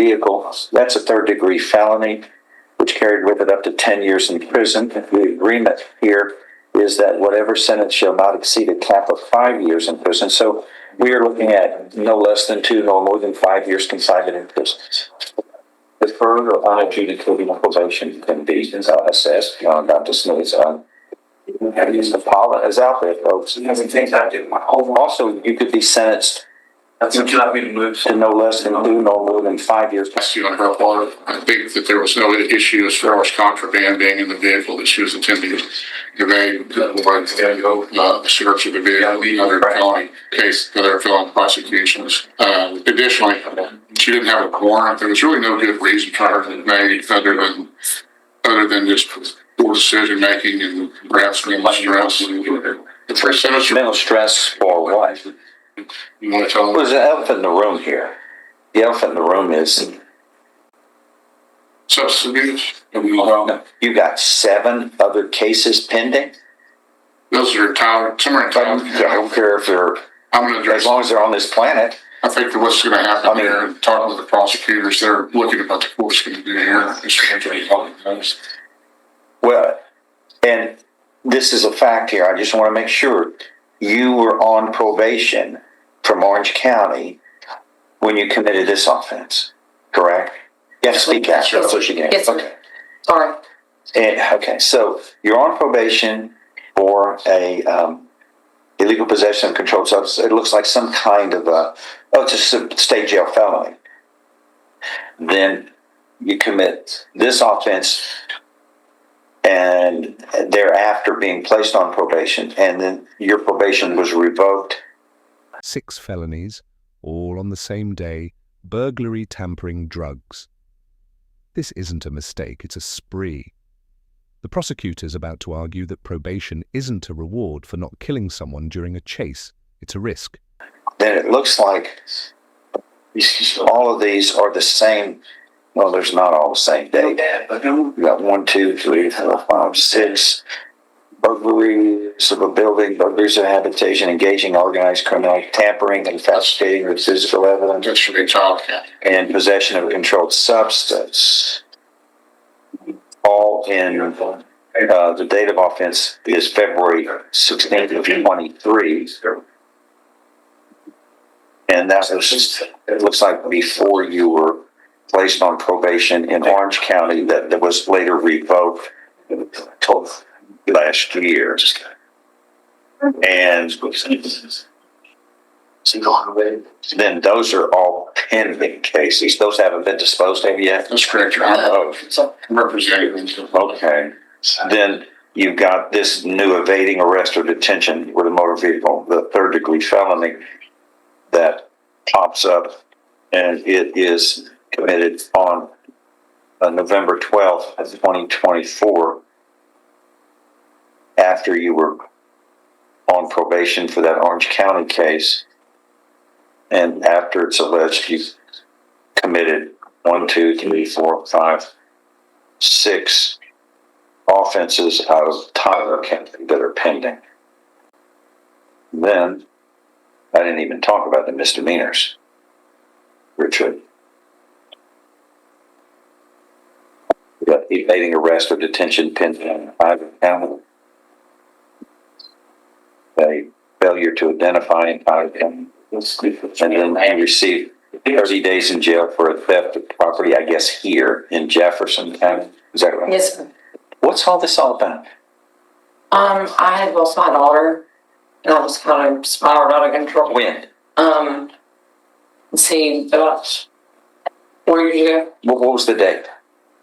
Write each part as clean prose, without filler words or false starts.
vehicle. That's a third-degree felony, which carried with it up to 10 years in prison. The agreement here is that whatever sentence shall not exceed a cap of 5 years in prison. So we are looking at no less than 2 nor more than 5 years confinement in prison. Deferred or unadjudicated probation can be assessed. Not dismissed. The pilot is out there, folks. Also, you could be sentenced. Would you like me to move to no less than 2 nor more than 5 years? I think that there was no issue as far as contraband being in the vehicle that she was attempting to evade the search of the vehicle, other felony case, other felony prosecutions. Additionally, she didn't have a warrant. There was really no good reason for her to evade other than just poor decision making and perhaps mental stress. Mental stress for what? You want to tell them? There's an elephant in the room here. The elephant in the room is substance abuse. no, you got 7 other cases pending. Those are Tyler. Some are in Tyler. I don't care if they're as long as they're on this planet. I think that what's going to happen here, and talking with the prosecutors, they're looking at what the court's going to do here. Well, and this is a fact here. I just want to make sure you were on probation from Orange County when you committed this offense, correct? You have to speak out. Yes, So she can. yes, Okay. Sorry. Okay. So you're on probation for a illegal possession of controlled substance. It looks like some kind of it's a state jail felony. Then you commit this offense, and thereafter being placed on probation, and then your probation was revoked. 6 felonies, all on the same day, burglary, tampering, drugs. This isn't a mistake, it's a spree. The prosecutor's about to argue that probation isn't a reward for not killing someone during a chase, it's a risk. Then it looks like all of these are the same. Well, there's not all the same day. You got 1, 2, 3, 4, 5, 6 burglaries of a building, burglaries of habitation, engaging organized criminal, tampering and fabricating with physical evidence, That should be child care. and possession of a controlled substance. All in the date of offense is February 16th of 23. And that was, it looks like before you were placed on probation in Orange County that was later revoked until last year. And then those are all pending cases. Those haven't been disposed of yet? That's correct, Your Honor. Oh, Representative. okay. Then you've got this new evading arrest or detention with a motor vehicle, the 3rd-degree felony that pops up, and it is committed on November 12th of 2024 after you were on probation for that Orange County case, and after it's alleged you committed 1, 2, 3, 4, 5, 6 offenses out of Tyler County that are pending. Then, I didn't even talk about the misdemeanors, Richard. We got evading arrest or detention pending in Ivan County. A failure to identify in Ivan County. And then you receive 30 days in jail for a theft of property, I guess, here in Jefferson County. Is that right? Yes, sir. What's all this all about? I had lost my daughter, and I was kind of spiraled out of control. When? Let's see, about 4 years ago. What was the date?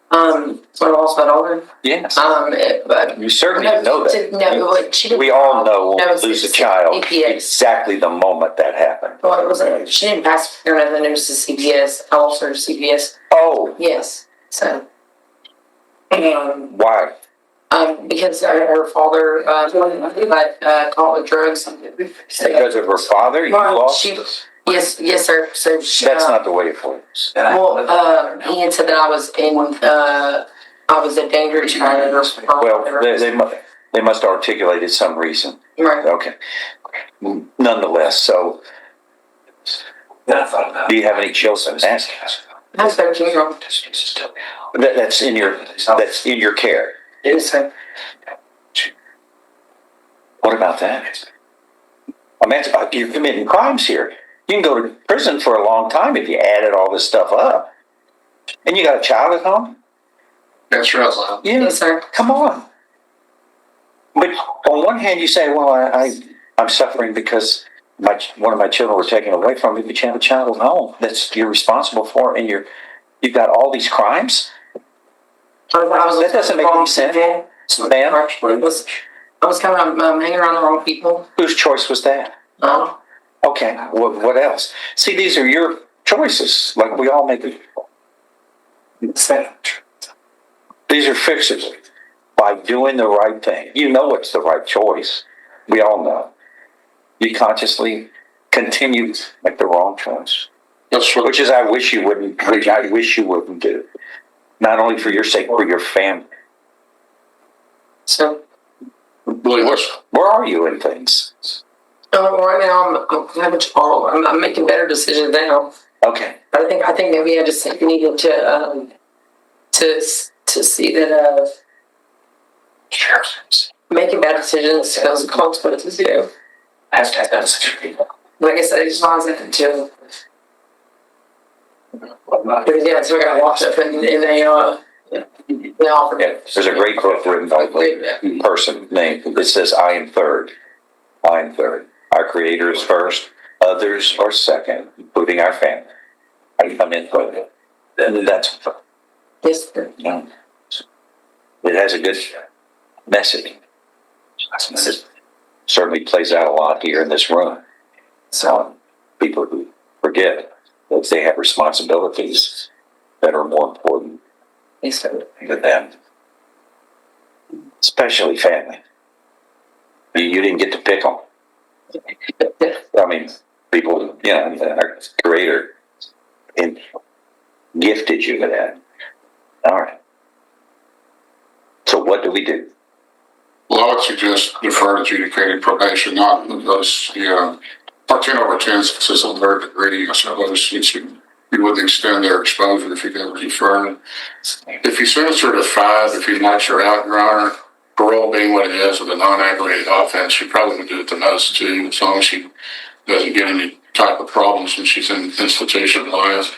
When I lost my daughter. Yes. But You certainly know that. No, she didn't. We all know when we lose a child CPS. exactly the moment that happened. Well, it wasn't. She didn't pass her, and then it was to CPS. I lost her to CPS. Oh, Yes. So. why? Because her father got caught with drugs. Because of her father, you lost? Yes, sir. So That's not the way it works. Well, he had said that I was a dangerous child. Well, they must have articulated some reason. Right. Okay. Nonetheless, so do you have any children? I have 13-year-old. That's in your care. Yes, sir. What about that? I mean, you're committing crimes here. You can go to prison for a long time if you added all this stuff up. And you got a child at home? That's right. Yeah. Yes, sir. Come on. But on one hand, you say, well, I'm suffering because one of my children were taken away from me, but you have a child at home that you're responsible for, and you've got all these crimes? That doesn't make any sense. Ma'am? I was kind of hanging around the wrong people. Whose choice was that? Okay, what else? See, these are your choices, like we all make it. These are fixes. By doing the right thing. You know it's the right choice. We all know. You consciously continue to make the wrong choice. Which is I wish you wouldn't do. Not only for your sake, but for your family. So, Where are you in things? right now I'm having trouble. I'm making better decisions now. Okay. But I think maybe I just needed to see that making bad decisions has consequences too. I have to have that decision. Like I said, I just wanted to. Yeah, so I got locked up in the offer. Yeah, there's a great book written by a person named, it says, I am third. I am third. Our Creator is first. Others are second, including our family. I come in third. Then that's, Yes, sir. it has a good message. It certainly plays out a lot here in this room. So people who forget that they have responsibilities that are more important Yes, sir. than them, especially family. You didn't get to pick them. I mean, people, our Creator gifted you with that. All right. So what do we do? Well, I would suggest defer adjudicated probation, not those, our 10 over 10s is a third degree, so you wouldn't extend their exposure if you got deferred. If you sentence her to 5, if you match her out, Your Honor, parole being what it is with a non-aggravated offense, you probably would do it the most too, as long as she doesn't get any type of problems when she's in institutionalized.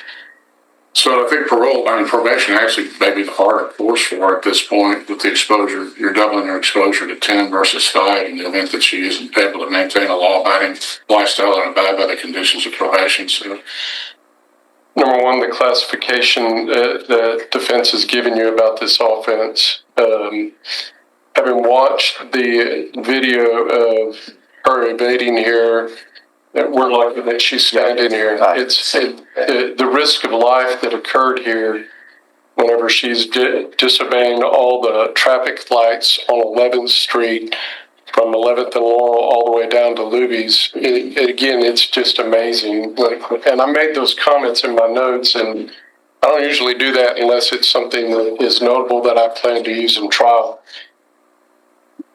So I think probation actually may be the harder force for her at this point with the exposure. You're doubling her exposure to 10 versus 5 in the event that she isn't able to maintain a law-abiding lifestyle and abide by the conditions of probation. So, number one, the classification the defense has given you about this offense. Having watched the video of her evading here, we're lucky that she's standing here. It's the risk of life that occurred here whenever she's disobeying all the traffic lights on 11th Street from 11th and Laurel all the way down to Luby's. Again, it's just amazing. And I made those comments in my notes, and I don't usually do that unless it's something that is notable that I plan to use in trial.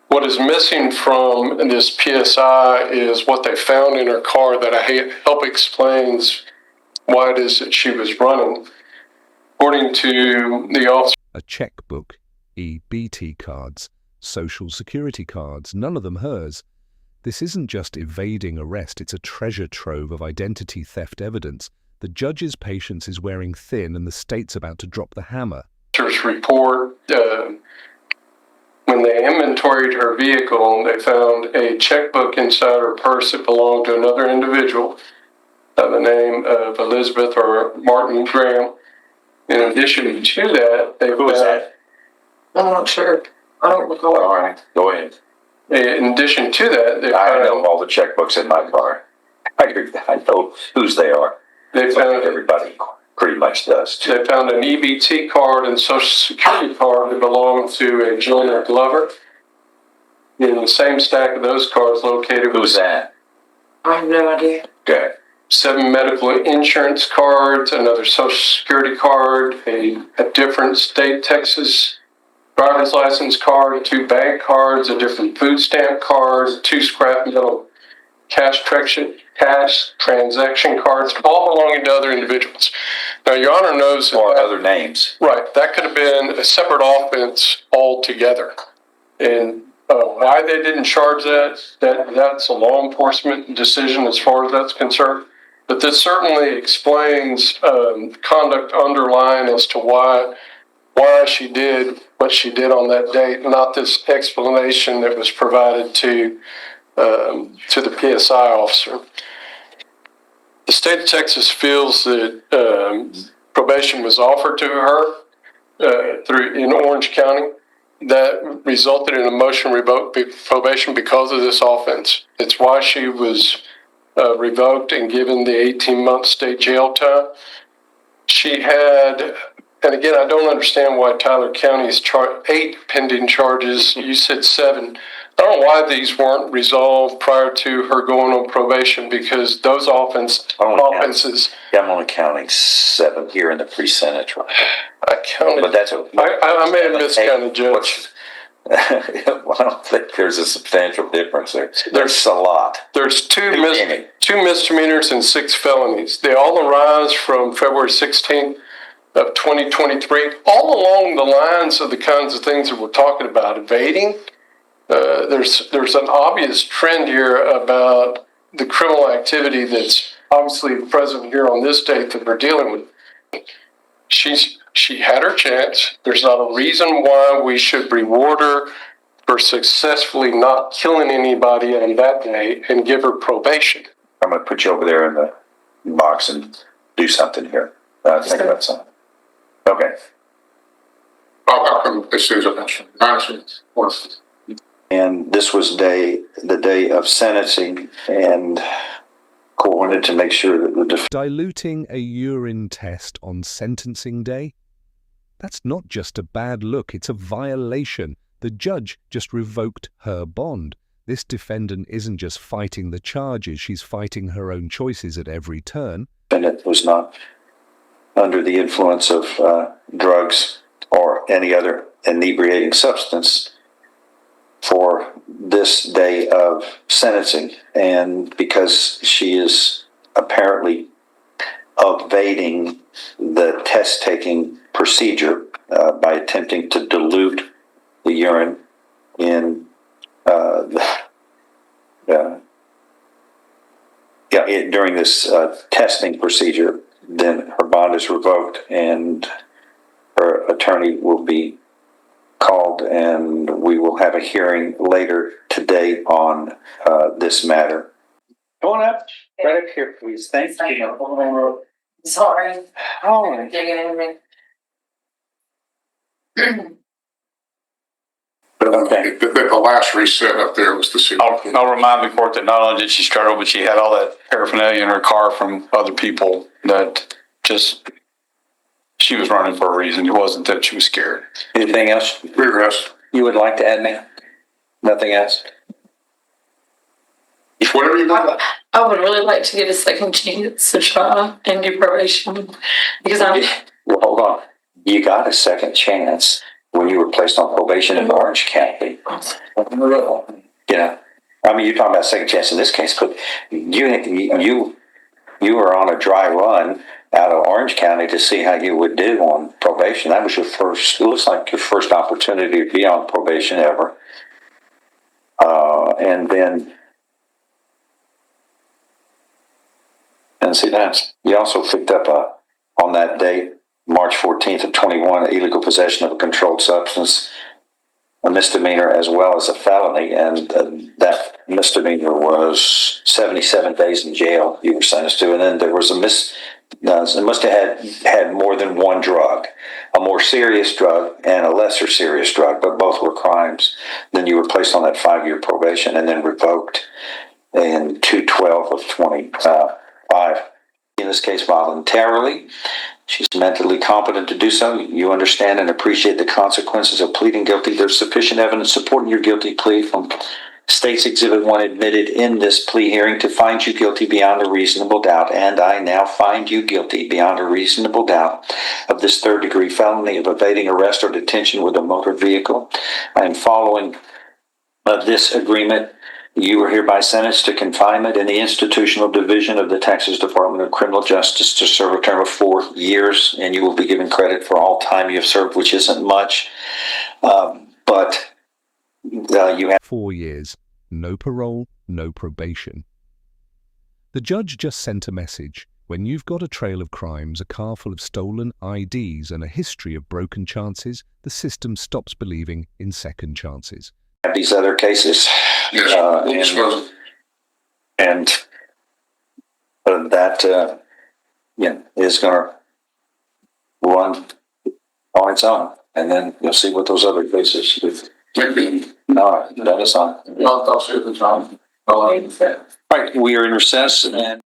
What is missing from this PSI is what they found in her car that I hope explains why it is that she was running. According to the officer, A checkbook, EBT cards, social security cards, none of them hers. This isn't just evading arrest, it's a treasure trove of identity theft evidence. The judge's patience is wearing thin and the state's about to drop the hammer. report, when they inventoried her vehicle, they found a checkbook inside her purse that belonged to another individual by the name of Elizabeth or Martin Graham. In addition to that, they Who was that? I'm not sure. I don't recall. All right, go ahead. In addition to that, they I found, know all the checkbooks in my car. I know whose they are. they found Everybody pretty much does. They found an EBT card and Social Security card that belonged to a Jonah Glover. In the same stack of those cards located Who's was that? I have no idea. Okay. 7 medical insurance cards, another Social Security card, a different state Texas driver's license card, 2 bank cards, a different food stamp card, 2 scrap metal cash transaction cards, all belonging to other individuals. Now, Your Honor knows. Or other names. Right, that could have been a separate offense altogether. And why they didn't charge that's a law enforcement decision as far as that's concerned. But this certainly explains conduct underlying as to why she did what she did on that date, not this explanation that was provided to the PSI officer. The state of Texas feels that probation was offered to her in Orange County. That resulted in a motion to revoke probation because of this offense. It's why she was revoked and given the 18-month state jail time. She had, and again, I don't understand why Tyler County is 8 pending charges. You said 7. I don't know why these weren't resolved prior to her going on probation, because those offenses. Yeah, I'm only counting 7 here in the pre-sentence. I counted. But that's I may have miscounted, Judge. Well, I don't think there's a substantial difference there. There's a lot. There's two misdemeanors and 6 felonies. They all arise from February 16th of 2023, all along the lines of the kinds of things that we're talking about, evading. There's an obvious trend here about the criminal activity that's obviously present here on this date that we're dealing with. She had her chance. There's not a reason why we should reward her for successfully not killing anybody on that day and give her probation. I'm going to put you over there in the box and do something here. Think about something. Okay. I'll come as soon as I mention. And this was the day of sentencing, and court wanted to make sure that the Diluting a urine test on sentencing day? That's not just a bad look, it's a violation. The judge just revoked her bond. This defendant isn't just fighting the charges, she's fighting her own choices at every turn. defendant was not under the influence of drugs or any other inebriating substance for this day of sentencing. And because she is apparently evading the test-taking procedure by attempting to dilute the urine in during this testing procedure, then her bond is revoked and her attorney will be called, and we will have a hearing later today on this matter. Come on up, right up here, please. Thank you. Sorry. Oh, Digging in me. okay. The last reset up there was the suit. I'll remind the court that not only did she struggle, but she had all that paraphernalia in her car from other people that just, she was running for a reason. It wasn't that she was scared. Anything else Regress. you would like to add, ma'am? Nothing else? Whatever you want. I would really like to get a second chance to try and do probation because I'm. Well, hold on. You got a second chance when you were placed on probation in Orange County. Yeah. I mean, you're talking about second chance in this case, but you were on a dry run out of Orange County to see how you would do on probation. That was your first, it looks like your first opportunity to be on probation ever. And then, and see that, you also picked up on that date, March 14th of 21, illegal possession of a controlled substance, a misdemeanor as well as a felony, and that misdemeanor was 77 days in jail you were sentenced to, and then there was it must have had more than one drug, a more serious drug and a lesser serious drug, but both were crimes. Then you were placed on that 5-year probation and then revoked in 2/12 of 25. In this case, voluntarily. She's mentally competent to do so. You understand and appreciate the consequences of pleading guilty. There's sufficient evidence supporting your guilty plea from State's Exhibit 1 admitted in this plea hearing to find you guilty beyond a reasonable doubt. And I now find you guilty beyond a reasonable doubt of this third-degree felony of evading arrest or detention with a motor vehicle. I am following this agreement You are hereby sentenced to confinement in the institutional division of the Texas Department of Criminal Justice to serve a term of 4 years, and you will be given credit for all time you have served, which isn't much. But you have 4 years, no parole, no probation. The judge just sent a message. When you've got a trail of crimes, a car full of stolen IDs, and a history of broken chances, the system stops believing in second chances. these other cases. Yes, And that is going to run on its own, and then you'll see what those other cases do. All right, that is on. I'll see if it's on. All right, we are in recess, and